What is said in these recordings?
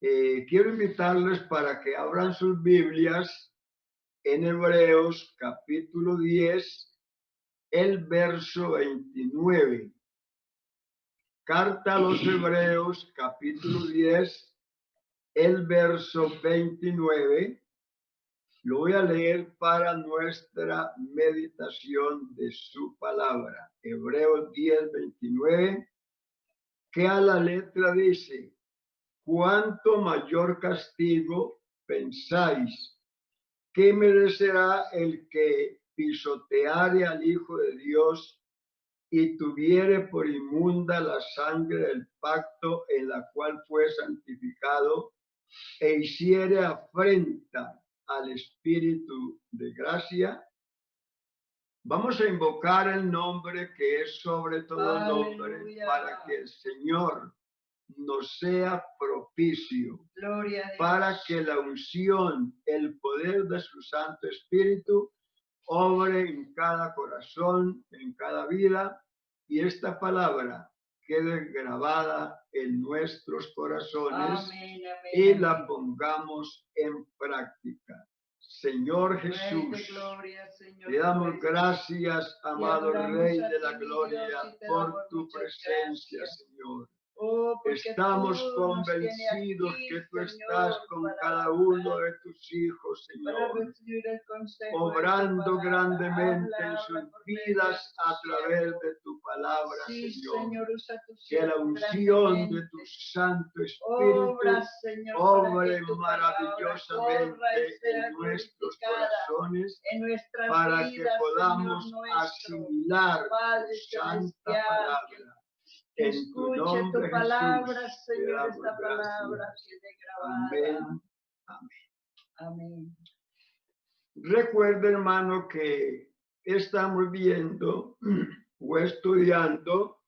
Quiero invitarles para que abran sus Biblias en Hebreos capítulo 10, el verso 29. Carta a los Hebreos capítulo 10, el verso 29. Lo voy a leer para nuestra meditación de su palabra. Hebreos 10, 29, que a la letra dice: ¿cuánto mayor castigo pensáis que merecerá el que pisoteare al Hijo de Dios y tuviere por inmunda la sangre del pacto en la cual fue santificado e hiciere afrenta al Espíritu de gracia? Vamos a invocar el nombre que es sobre todo nombre, para que el Señor nos sea propicio, para que la unción, el poder de su Santo Espíritu obre en cada corazón, en cada vida, y esta palabra quede grabada en nuestros corazones. Amén, amén, y la pongamos en práctica. Señor Jesús, te damos gracias, amado Rey de la Gloria, por tu presencia, Señor. Estamos convencidos que tú estás con cada uno de tus hijos, Señor, obrando grandemente en sus vidas a través de tu palabra, Señor. Que la unción de tu Santo Espíritu obre maravillosamente en nuestros corazones, para que podamos asimilar tu santa palabra. Escuche tu palabra, Señor, esta palabra quede grabada. Amén. Amén. Amén. Recuerda, hermano, que estamos viendo o estudiando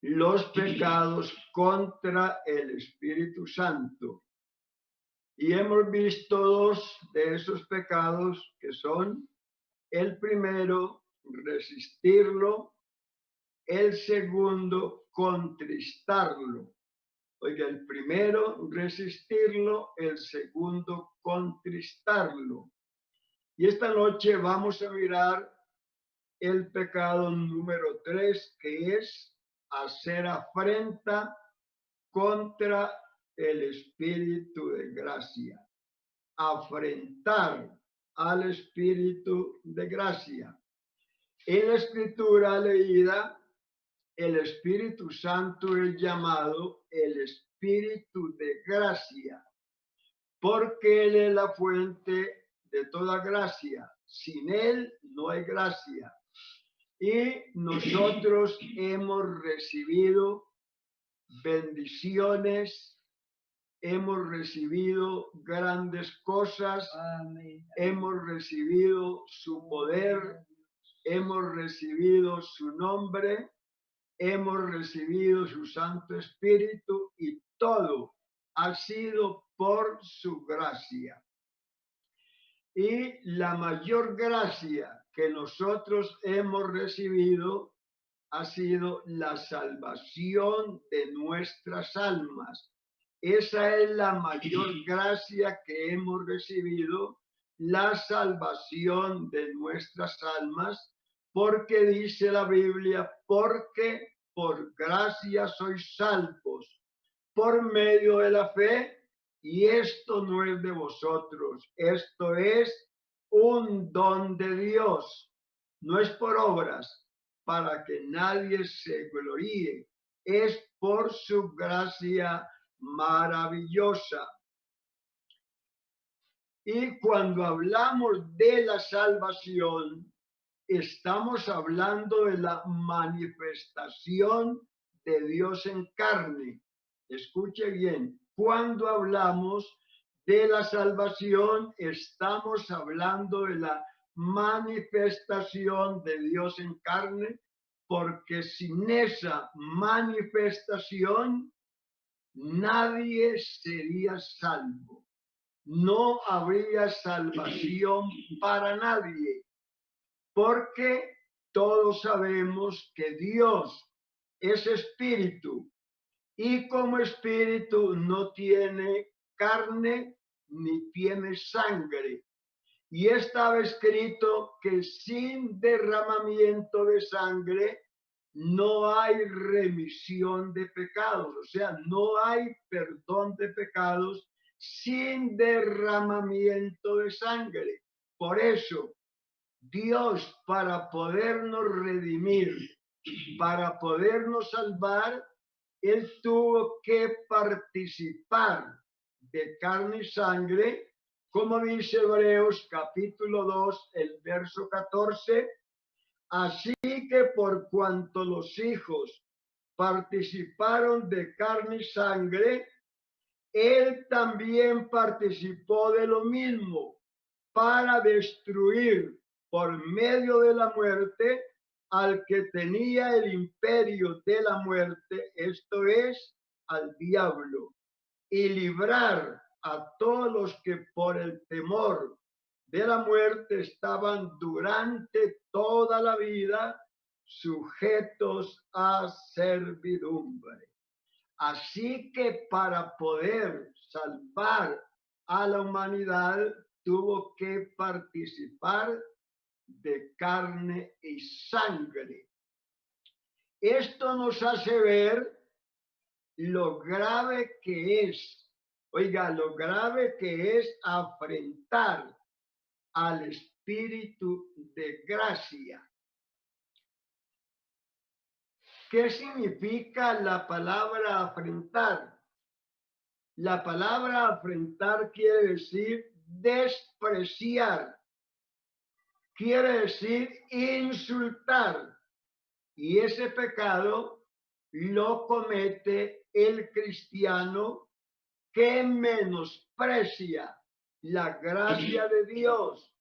los pecados contra el Espíritu Santo. Y hemos visto dos de esos pecados, que son: el primero, resistirlo; el segundo, contristarlo. Oiga, el primero, resistirlo; el segundo, contristarlo. Y esta noche vamos a mirar el pecado número 3, que es hacer afrenta contra el Espíritu de gracia. Afrentar al Espíritu de gracia. En la escritura leída, el Espíritu Santo es llamado el Espíritu de gracia, porque Él es la fuente de toda gracia. Sin Él no hay gracia. Y nosotros hemos recibido bendiciones, hemos recibido grandes cosas. Amén. Hemos recibido su poder, hemos recibido su nombre, hemos recibido su Santo Espíritu, y todo ha sido por su gracia. Y la mayor gracia que nosotros hemos recibido ha sido la salvación de nuestras almas. Esa es la mayor gracia que hemos recibido, la salvación de nuestras almas, porque dice la Biblia: porque por gracia sois salvos, por medio de la fe, y esto no es de vosotros, esto es un don de Dios, no es por obras, para que nadie se gloríe, es por su gracia maravillosa. Y cuando hablamos de la salvación, estamos hablando de la manifestación de Dios en carne. Escuche bien, cuando hablamos de la salvación, estamos hablando de la manifestación de Dios en carne, porque sin esa manifestación nadie sería salvo. No habría salvación para nadie, porque todos sabemos que Dios es espíritu, y como espíritu no tiene carne ni tiene sangre. Y estaba escrito que sin derramamiento de sangre no hay remisión de pecados, o sea, no hay perdón de pecados sin derramamiento de sangre. Por eso, Dios, para podernos redimir, para podernos salvar, Él tuvo que participar de carne y sangre, como dice Hebreos capítulo 2, el verso 14. Así que por cuanto los hijos participaron de carne y sangre, Él también participó de lo mismo para destruir por medio de la muerte al que tenía el imperio de la muerte, esto es, al diablo, y librar a todos los que por el temor de la muerte estaban durante toda la vida sujetos a servidumbre. Así que para poder salvar a la humanidad tuvo que participar de carne y sangre. Esto nos hace ver lo grave que es, oiga, lo grave que es afrentar al Espíritu de gracia. ¿Qué significa la palabra afrentar? La palabra afrentar quiere decir despreciar, quiere decir insultar. Y ese pecado lo comete el cristiano que menosprecia la gracia de Dios,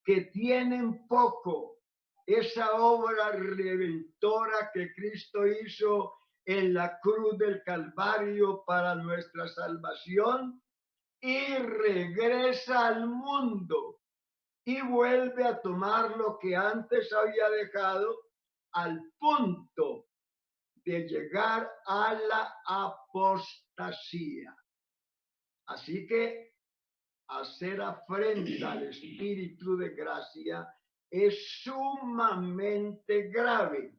que tiene en poco esa obra redentora que Cristo hizo en la cruz del Calvario para nuestra salvación, y regresa al mundo y vuelve a tomar lo que antes había dejado, al punto de llegar a la apostasía. Así que hacer afrenta al Espíritu de gracia es sumamente grave.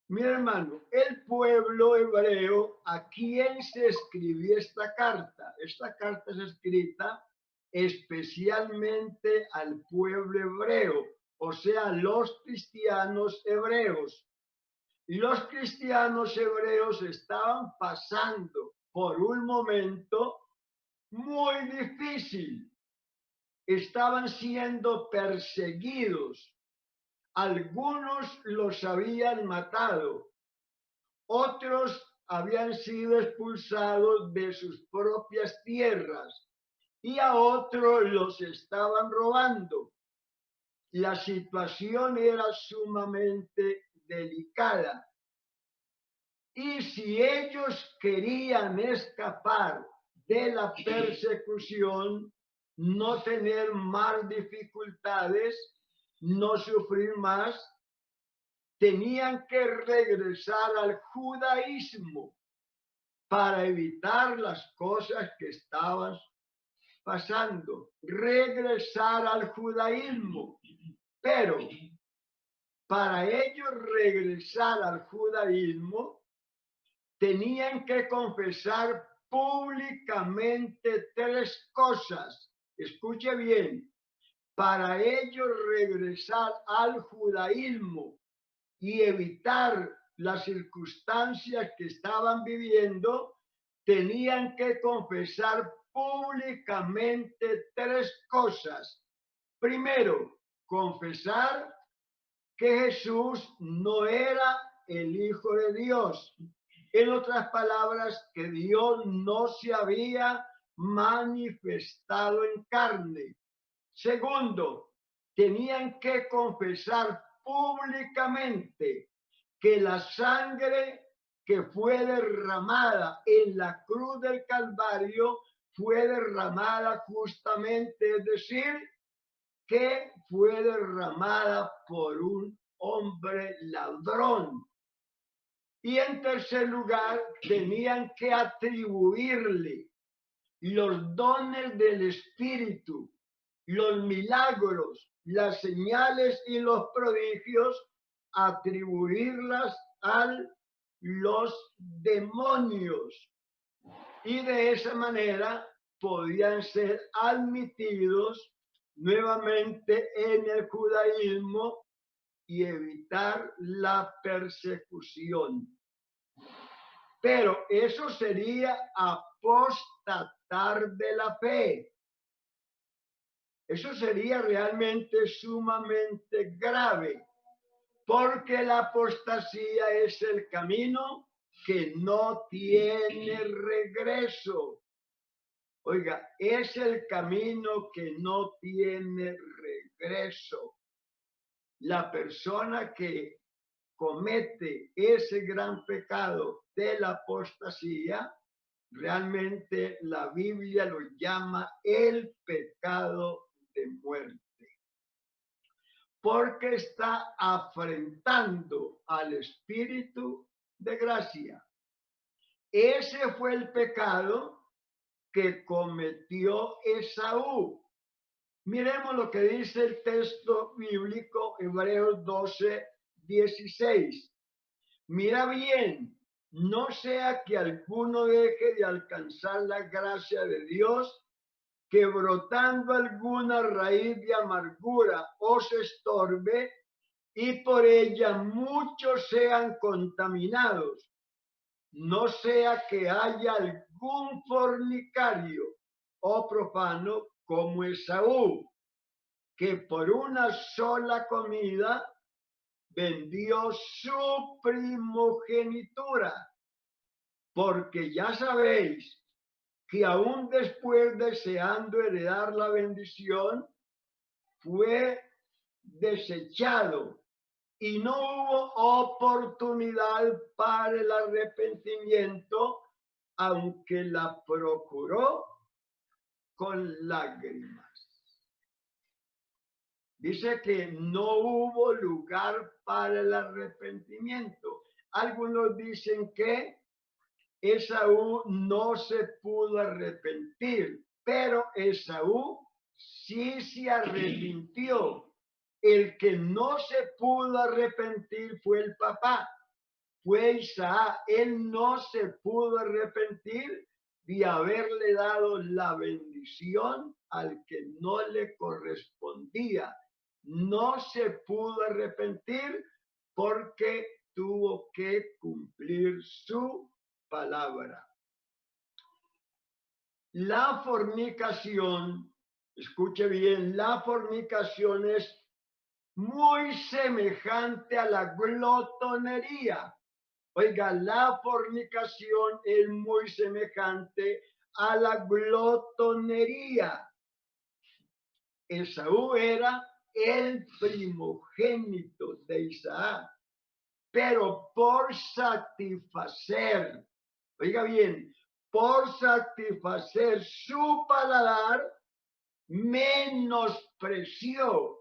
Mi hermano, el pueblo hebreo, ¿a quién se escribió esta carta? Esta carta es escrita especialmente al pueblo hebreo, o sea, los cristianos hebreos. Y los cristianos hebreos estaban pasando por un momento muy difícil. Estaban siendo perseguidos. Algunos los habían matado, otros habían sido expulsados de sus propias tierras y a otros los estaban robando. La situación era sumamente delicada. Y si ellos querían escapar de la persecución, no tener más dificultades, no sufrir más, tenían que regresar al judaísmo para evitar las cosas que estaban pasando. Regresar al judaísmo. Pero para ellos regresar al judaísmo, tenían que confesar públicamente tres cosas. Escuche bien. Para ellos regresar al judaísmo y evitar las circunstancias que estaban viviendo, tenían que confesar públicamente tres cosas. Primero, confesar que Jesús no era el Hijo de Dios. En otras palabras, que Dios no se había manifestado en carne. Segundo, tenían que confesar públicamente que la sangre que fue derramada en la cruz del Calvario fue derramada justamente, es decir, que fue derramada por un hombre ladrón. Y en tercer lugar, tenían que atribuirle los dones del Espíritu, los milagros, las señales y los prodigios, atribuirlas a los demonios. Y de esa manera podían ser admitidos nuevamente en el judaísmo y evitar la persecución. Pero eso sería apostatar de la fe. Eso sería realmente sumamente grave, porque la apostasía es el camino que no tiene regreso. Oiga, es el camino que no tiene regreso. La persona que comete ese gran pecado de la apostasía, realmente la Biblia lo llama el pecado de muerte, porque está afrentando al Espíritu de gracia. Ese fue el pecado que cometió Esaú. Miremos lo que dice el texto bíblico, Hebreos 12:16. Mira bien, no sea que alguno deje de alcanzar la gracia de Dios, que brotando alguna raíz de amargura os estorbe y por ella muchos sean contaminados. No sea que haya algún fornicario o profano como Esaú, que por una sola comida vendió su primogenitura, porque ya sabéis que aún después deseando heredar la bendición, fue desechado y no hubo oportunidad para el arrepentimiento, aunque la procuró con lágrimas. Dice que no hubo lugar para el arrepentimiento. Algunos dicen que Esaú no se pudo arrepentir, pero Esaú sí se arrepintió. El que no se pudo arrepentir fue el papá, fue Isaac. Él no se pudo arrepentir de haberle dado la bendición al que no le correspondía. No se pudo arrepentir porque tuvo que cumplir su palabra. La fornicación, escuche bien, la fornicación es muy semejante a la glotonería. Oiga, la fornicación es muy semejante a la glotonería. Esaú era el primogénito de Isaac, pero por satisfacer, oiga bien, por satisfacer su paladar, menospreció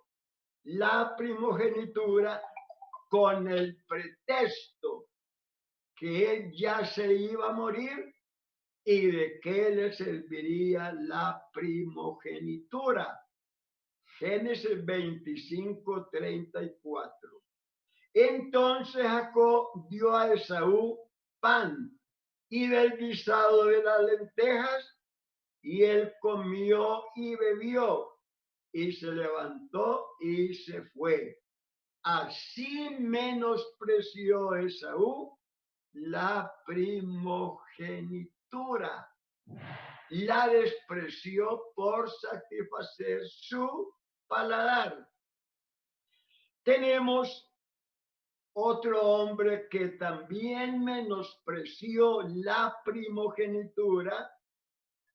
la primogenitura con el pretexto que él ya se iba a morir y de qué le serviría la primogenitura. Génesis 25:34. Entonces Jacob dio a Esaú pan y del guisado de las lentejas, y él comió y bebió, y se levantó y se fue. Así menospreció Esaú la primogenitura. La despreció por satisfacer su paladar. Tenemos otro hombre que también menospreció la primogenitura,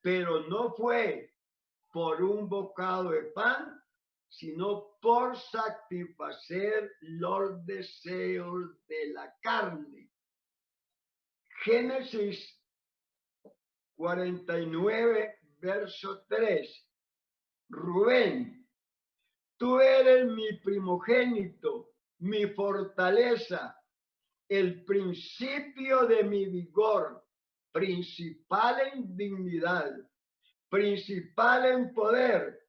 pero no fue por un bocado de pan, sino por satisfacer los deseos de la carne. Génesis 49, verso 3. Rubén, tú eres mi primogénito, mi fortaleza. el principio de mi vigor, principal en dignidad, principal en poder,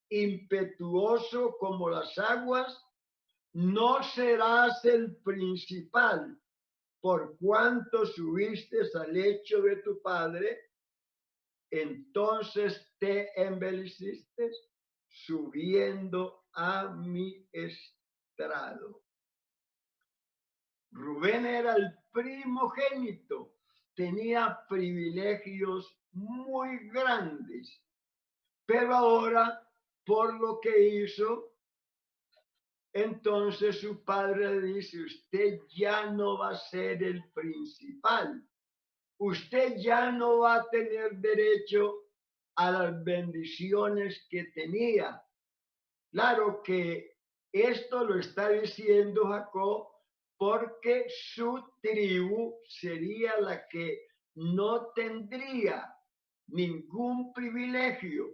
impetuoso como las aguas, no serás el principal, por cuanto subiste al lecho de tu padre, entonces te embeleciste subiendo a mi estrado. Rubén era el primogénito, tenía privilegios muy grandes, pero ahora, por lo que hizo, entonces su padre le dice, usted ya no va a ser el principal, usted ya no va a tener derecho a las bendiciones que tenía. Claro que esto lo está diciendo Jacob porque su tribu sería la que no tendría ningún privilegio.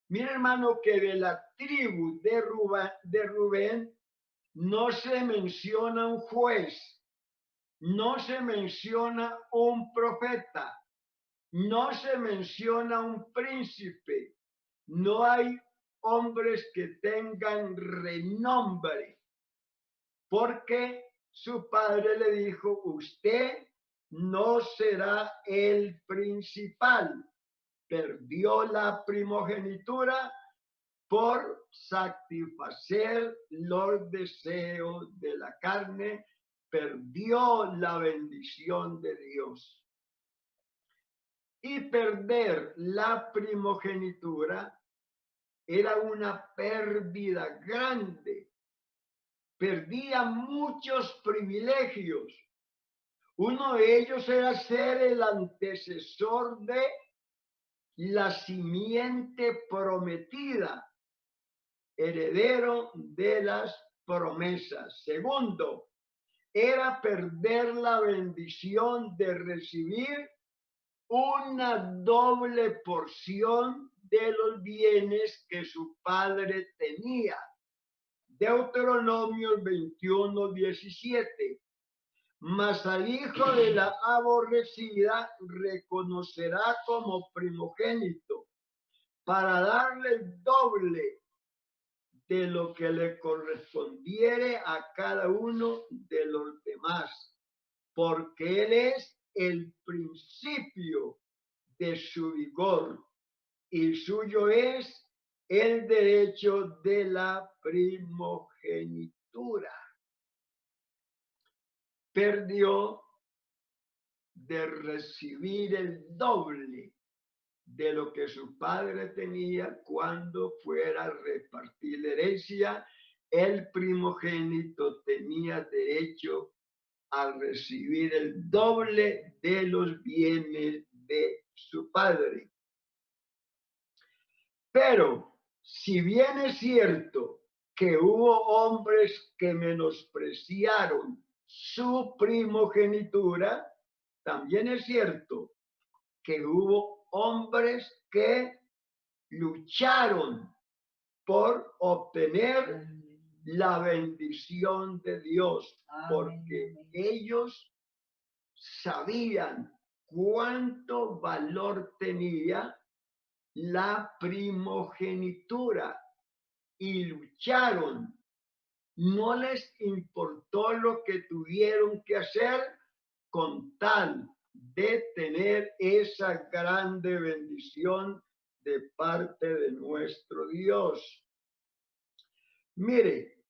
Mira, hermano, que de la tribu de Rubén no se menciona un juez, no se menciona un profeta, no se menciona un príncipe, no hay hombres que tengan renombre, porque su padre le dijo, usted no será el principal. Perdió la primogenitura por satisfacer los deseos de la carne, perdió la bendición de Dios. Y perder la primogenitura era una pérdida grande. Perdía muchos privilegios. Uno de ellos era ser el antecesor de la simiente prometida, heredero de las promesas. Segundo, era perder la bendición de recibir una doble porción de los bienes que su padre tenía. Deuteronomio 21:17. Mas al hijo de la aborrecida reconocerá como primogénito para darle el doble de lo que le correspondiere a cada uno de los demás, porque él es el principio de su vigor y suyo es el derecho de la primogenitura. Perdió de recibir el doble de lo que su padre tenía cuando fuera a repartir la herencia. El primogénito tenía derecho a recibir el doble de los bienes de su padre. Pero si bien es cierto que hubo hombres que menospreciaron su primogenitura, también es cierto que hubo hombres que lucharon por obtener la bendición de Dios, porque ellos sabían cuánto valor tenía la primogenitura y lucharon. No les importó lo que tuvieron que hacer con tal de tener esa grande bendición de parte de nuestro Dios. Mire,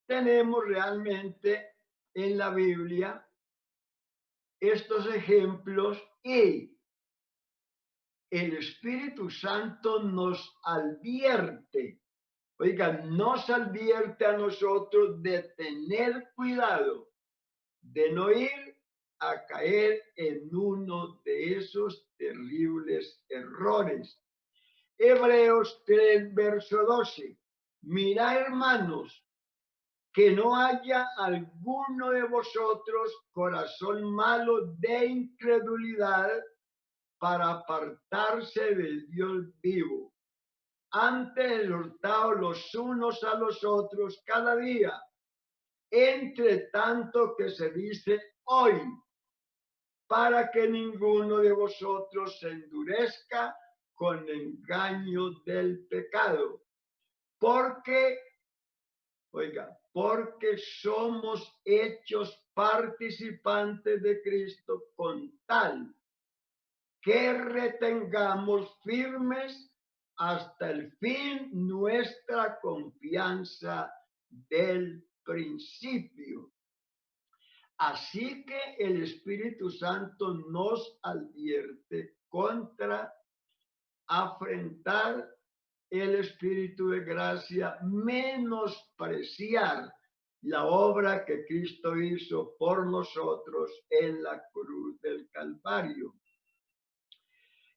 tenemos realmente en la Biblia estos ejemplos y el Espíritu Santo nos advierte, nos advierte a nosotros de tener cuidado, de no ir a caer en uno de esos terribles errores. Hebreos 3, verso 12. Mirad, hermanos, que no haya alguno de vosotros corazón malo de incredulidad para apartarse del Dios vivo. Antes exhortaos los unos a los otros cada día, entre tanto que se dice hoy, para que ninguno de vosotros se endurezca con engaño del pecado. Porque, oiga, porque somos hechos participantes de Cristo con tal que retengamos firmes hasta el fin nuestra confianza del principio. Así que el Espíritu Santo nos advierte contra afrentar el Espíritu de gracia, menospreciar la obra que Cristo hizo por nosotros en la cruz del Calvario.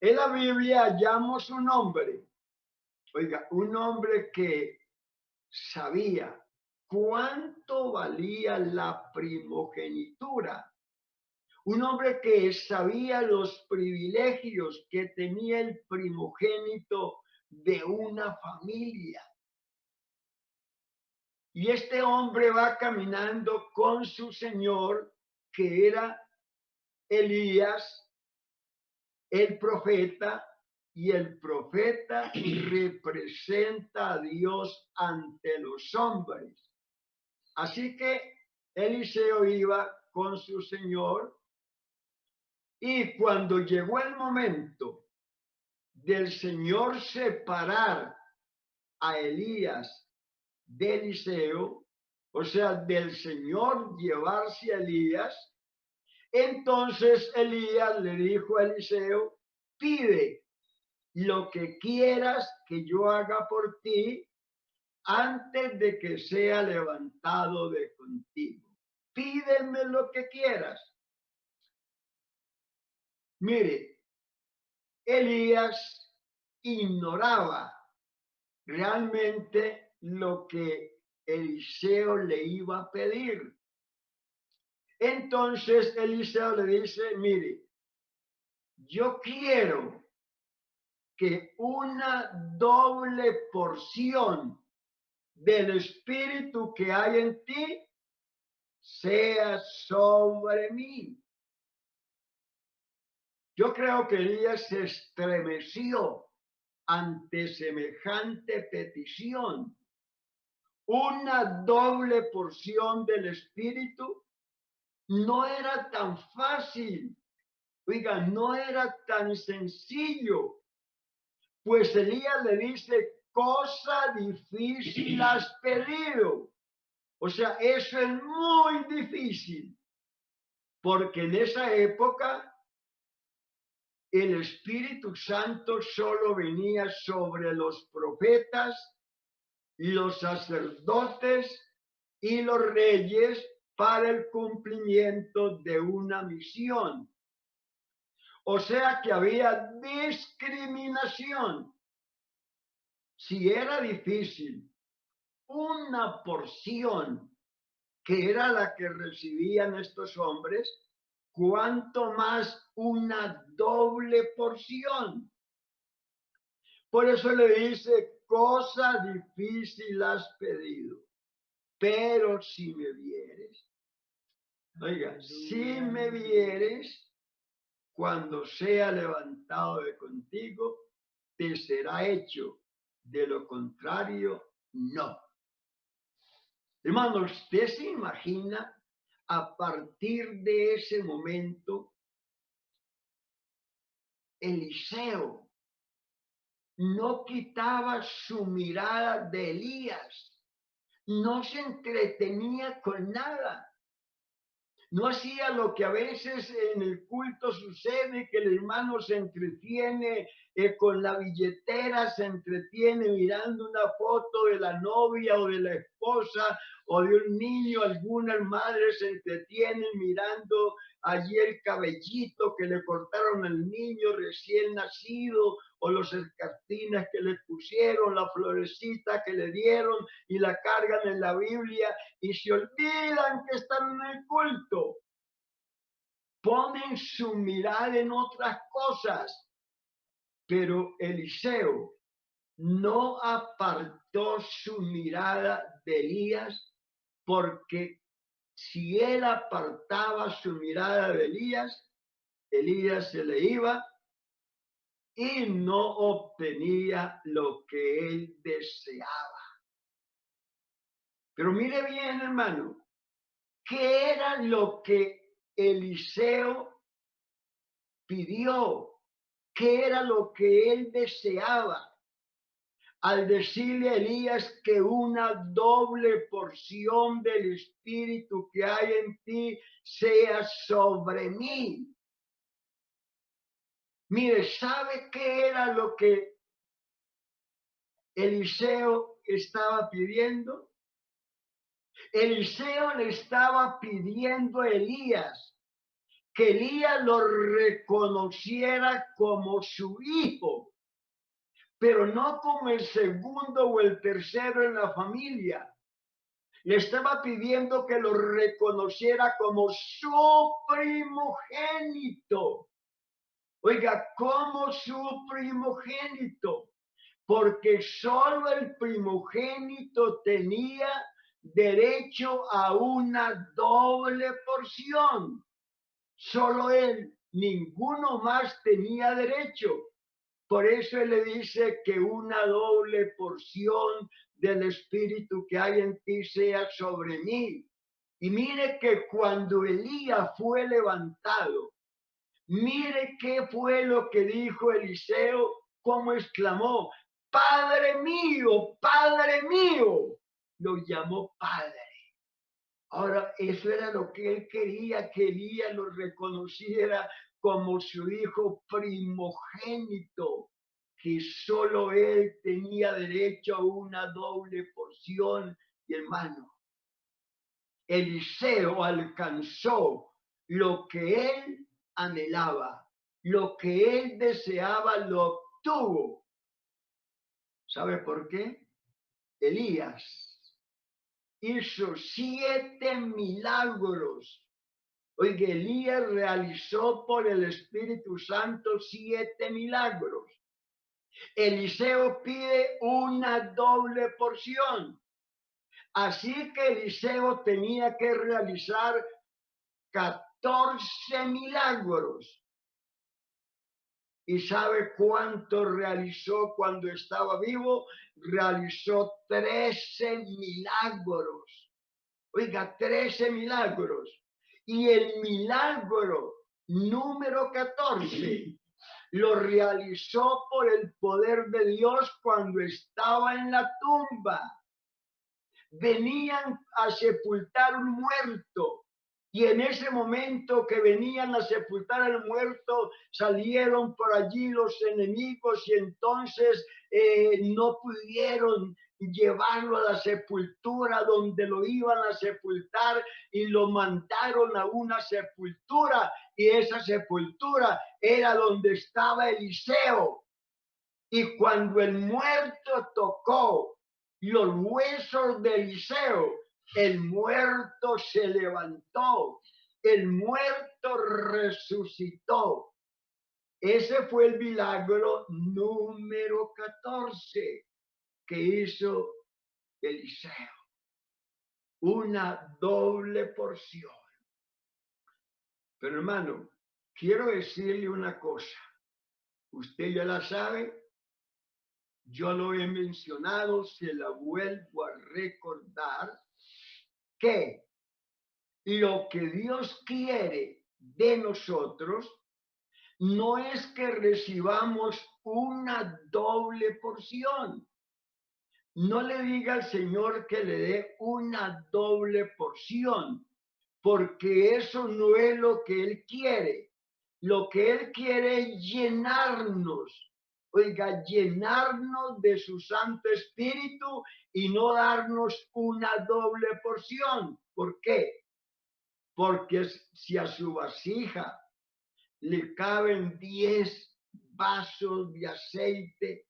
En la Biblia hallamos un hombre, oiga, un hombre que sabía cuánto valía la primogenitura. Un hombre que sabía los privilegios que tenía el primogénito de una familia. Y este hombre va caminando con su señor, que era Elías, el profeta, y el profeta representa a Dios ante los hombres. Así que Eliseo iba con su señor, y cuando llegó el momento del Señor separar a Elías de Eliseo, o sea, del Señor llevarse a Elías, entonces Elías le dijo a Eliseo: pide lo que quieras que yo haga por ti antes de que sea levantado de contigo. Pídeme lo que quieras. Mire, Elías ignoraba realmente lo que Eliseo le iba a pedir. Entonces Eliseo le dice: mire, yo quiero que una doble porción del espíritu que hay en ti sea sobre mí. Yo creo que Elías se estremeció ante semejante petición. Una doble porción del espíritu no era tan fácil, oiga, no era tan sencillo, pues Elías le dice: cosa difícil has pedido. O sea, eso es muy difícil, porque en esa época el Espíritu Santo solo venía sobre los profetas, los sacerdotes y los reyes para el cumplimiento de una misión. O sea que había discriminación. Si era difícil una porción, que era la que recibían estos hombres, cuanto más una doble porción. Por eso le dice: cosa difícil has pedido, pero si me vieres, oiga, si me vieres, cuando sea levantado de contigo, te será hecho; de lo contrario, no. Hermanos, ¿usted se imagina a partir de ese momento Eliseo no quitaba su mirada de Elías, no se entretenía con nada? No hacía lo que a veces en el culto sucede, que el hermano se entretiene con la billetera, se entretiene mirando una foto de la novia o de la esposa o de un niño. Algunas madres se entretienen mirando allí el cabellito que le cortaron al niño recién nacido, o los escartines que le pusieron, la florecita que le dieron, y la cargan en la Biblia y se olvidan que están en el culto. Ponen su mirada en otras cosas. Pero Eliseo no apartó su mirada de Elías, porque si él apartaba su mirada de Elías, Elías se le iba y no obtenía lo que él deseaba. Pero mire bien, hermano, ¿qué era lo que Eliseo pidió? ¿Qué era lo que él deseaba? Al decirle a Elías que una doble porción del espíritu que hay en ti sea sobre mí. Mire, ¿sabe qué era lo que Eliseo estaba pidiendo? Eliseo le estaba pidiendo a Elías que Elías lo reconociera como su hijo, pero no como el segundo o el tercero en la familia. Le estaba pidiendo que lo reconociera como su primogénito. Oiga, como su primogénito, porque solo el primogénito tenía derecho a una doble porción. Solo él, ninguno más tenía derecho. Por eso él le dice que una doble porción del espíritu que hay en ti sea sobre mí. Y mire que cuando Elías fue levantado, mire qué fue lo que dijo Eliseo, cómo exclamó, Padre mío, Padre mío. Lo llamó Padre. Ahora, eso era lo que él quería, que Elías lo reconociera como su hijo primogénito, que solo él tenía derecho a una doble porción. Y hermano, Eliseo alcanzó lo que él anhelaba, lo que él deseaba, lo obtuvo. ¿Sabe por qué? Elías hizo 7 milagros. Oiga, Elías realizó por el Espíritu Santo 7 milagros. Eliseo pide una doble porción. Así que Eliseo tenía que realizar 14 milagros. ¿Y sabe cuánto realizó cuando estaba vivo? Realizó 13 milagros. Oiga, 13 milagros. Y el milagro número 14 lo realizó por el poder de Dios cuando estaba en la tumba. Venían a sepultar un muerto. Y en ese momento que venían a sepultar al muerto, salieron por allí los enemigos y entonces no pudieron llevarlo a la sepultura donde lo iban a sepultar y lo mandaron a una sepultura, y esa sepultura era donde estaba Eliseo. Y cuando el muerto tocó los huesos de Eliseo, el muerto se levantó, el muerto resucitó. Ese fue el milagro número 14 que hizo Eliseo. Una doble porción. Pero hermano, quiero decirle una cosa. Usted ya la sabe. Yo lo he mencionado, se la vuelvo a recordar, que lo que Dios quiere de nosotros no es que recibamos una doble porción. No le diga al Señor que le dé una doble porción, porque eso no es lo que Él quiere. Lo que Él quiere es llenarnos. Oiga, llenarnos de su Santo Espíritu y no darnos una doble porción. ¿Por qué? Porque si a su vasija le caben 10 vasos de aceite,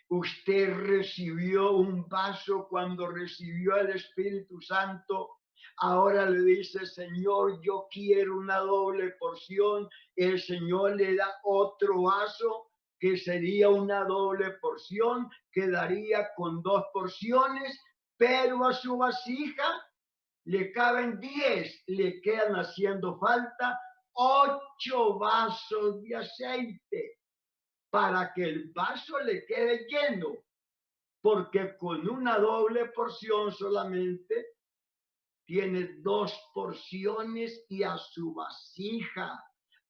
usted recibió un vaso cuando recibió el Espíritu Santo. Ahora le dice, Señor, yo quiero una doble porción. El Señor le da otro vaso que sería una doble porción, quedaría con 2 porciones, pero a su vasija le caben 10, le quedan haciendo falta 8 vasos de aceite para que el vaso le quede lleno, porque con una doble porción solamente tiene 2 porciones y a su vasija,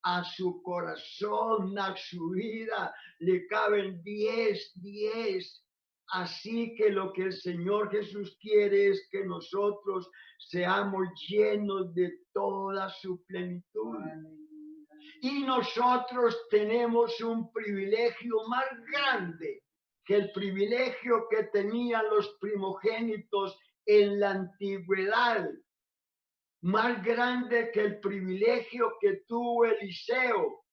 a su corazón, a su vida, le caben 10. Así que lo que el Señor Jesús quiere es que nosotros seamos llenos de toda su plenitud. Y nosotros tenemos un privilegio más grande que el privilegio que tenían los primogénitos en la antigüedad, más grande que el privilegio que tuvo Eliseo,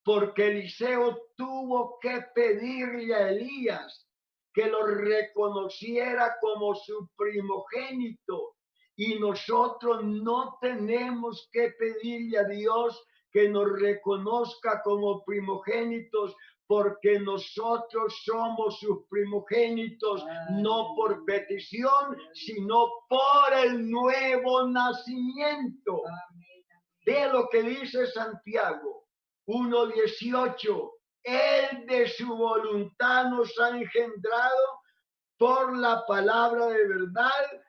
porque Eliseo tuvo que pedirle a Elías que lo reconociera como su primogénito, y nosotros no tenemos que pedirle a Dios que nos reconozca como primogénitos, porque nosotros somos sus primogénitos, no por petición, sino por el nuevo nacimiento. De lo que dice Santiago 1:18, Él de su voluntad nos ha engendrado por la palabra de verdad,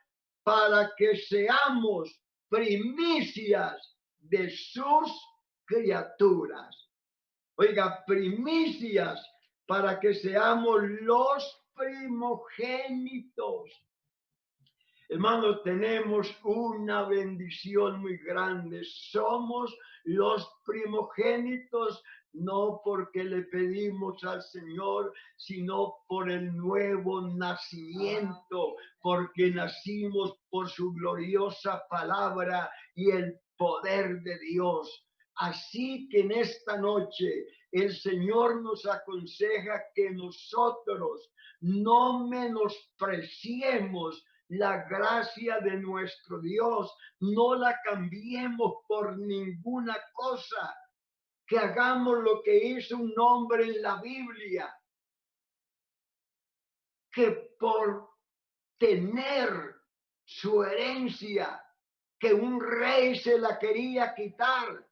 para que seamos primicias de sus criaturas. Oiga, primicias, para que seamos los primogénitos. Hermanos, tenemos una bendición muy grande. Somos los primogénitos, no porque le pedimos al Señor, sino por el nuevo nacimiento, porque nacimos por su gloriosa palabra y el poder de Dios. Así que en esta noche el Señor nos aconseja que nosotros no menospreciemos la gracia de nuestro Dios, no la cambiemos por ninguna cosa, que hagamos lo que hizo un hombre en la Biblia, que por tener su herencia, que un rey se la quería quitar,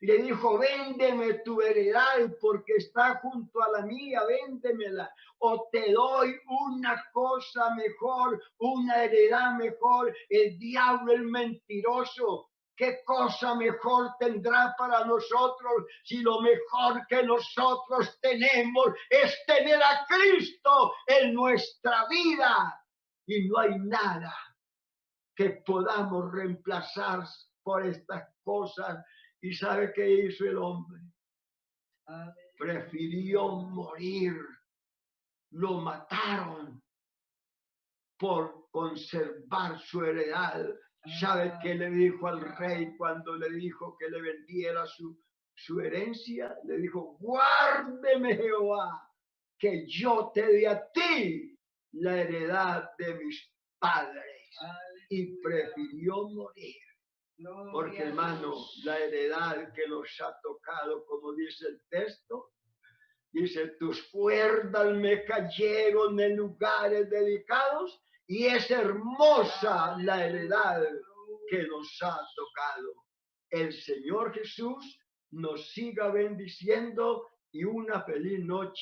le dijo: véndeme tu heredad porque está junto a la mía, véndemela, o te doy una cosa mejor, una heredad mejor. El diablo es mentiroso. ¿Qué cosa mejor tendrá para nosotros si lo mejor que nosotros tenemos es tener a Cristo en nuestra vida? Y no hay nada que podamos reemplazar por estas cosas. ¿Y sabe qué hizo el hombre? Prefirió morir. Lo mataron por conservar su heredad. ¿Sabe qué le dijo al rey cuando le dijo que le vendiera su herencia? Le dijo: guárdeme Jehová, que yo te dé a ti la heredad de mis padres. Y prefirió morir. Porque, hermano, la heredad que nos ha tocado, como dice el texto, dice: tus cuerdas me cayeron en lugares delicados, y es hermosa la heredad que nos ha tocado. El Señor Jesús nos siga bendiciendo, y una feliz noche.